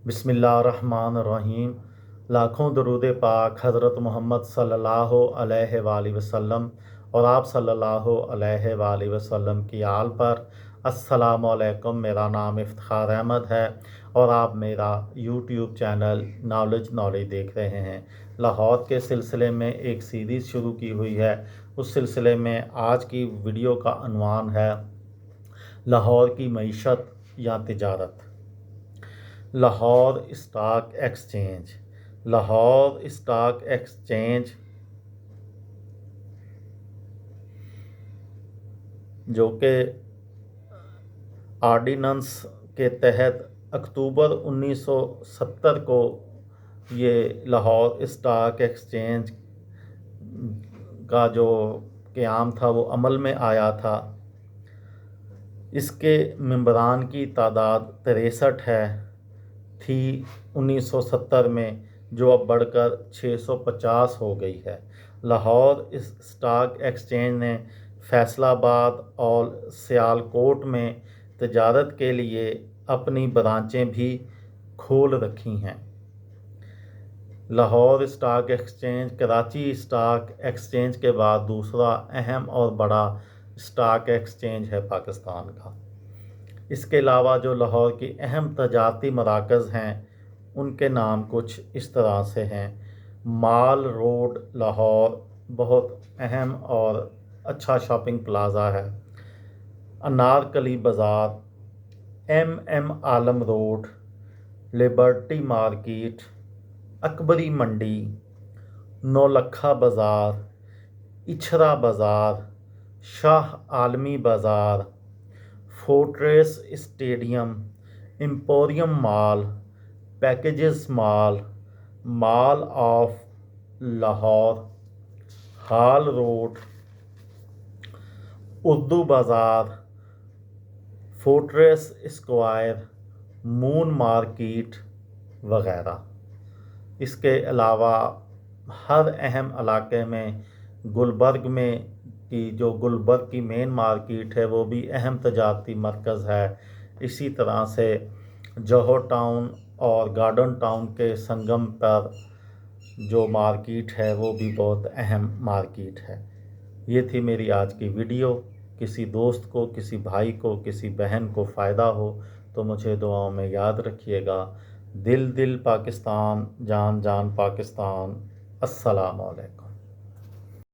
बिस्मिल्लाहिर्रहमानिर्रहीम। लाखों दरूद पाक हज़रत मोहम्मद सल्लल्लाहु अलैहि वालैहि वसल्लम और आप सल्लल्लाहु अलैहि वालैहि वसल्लम की आल पर। अस्सलामु अलैकुम। मेरा नाम इफ्तिखार अहमद है और आप मेरा यूट्यूब चैनल नॉलेज देख रहे हैं। लाहौर के सिलसिले में एक सीरीज़ शुरू की हुई है। उस सिलसिले में आज की वीडियो का अनवान है लाहौर की मईशत या तिजारत। Lahore stock exchange. Lahore stock exchange जो कि आर्डिनेंस के तहत अक्टूबर 1970 को ये लाहौर स्टॉक एक्सचेंज का जो क़याम था वो अमल में आया था। इसके मेंबरान की तादाद 63 थी 1970 में, जो अब बढ़कर 650 हो गई है। लाहौर स्टॉक एक्सचेंज ने फैसलाबाद और सियालकोट में तिजारत के लिए अपनी ब्रांचें भी खोल रखी हैं। Lahore stock exchange Karachi stock exchange के बाद दूसरा अहम और बड़ा स्टॉक एक्सचेंज है पाकिस्तान का। इसके अलावा जो लाहौर की अहम तजारती मराकज़ हैं उनके नाम कुछ इस तरह से हैं। माल रोड लाहौर बहुत अहम और अच्छा शॉपिंग प्लाज़ा है। अनारकली बाज़ार, MM आलम रोड, लिबर्टी मार्केट, अकबरी मंडी, नौलखा बाज़ार, इछरा बाज़ार, शाह आलमी बाज़ार, fortress stadium, emporium mall, packages mall, mall of Lahore, hall road, Urdu बाज़ार, फोर्ट्रेस स्क्वायर, मून मार्केट वग़ैरह। इसके अलावा हर अहम इलाके में गुलबर्ग में गुलबर्ग की मेन मार्केट है वो भी अहम तजारती मरकज़ है। इसी तरह से जौहर टाउन और गार्डन टाउन के संगम पर जो मार्केट है वो भी बहुत अहम मार्केट है। ये थी मेरी आज की वीडियो। किसी दोस्त को, किसी भाई को, किसी बहन को फ़ायदा हो तो मुझे दुआओं में याद रखिएगा। दिल दिल पाकिस्तान, जान जान पाकिस्तान। अस्सलामु अलैकुम।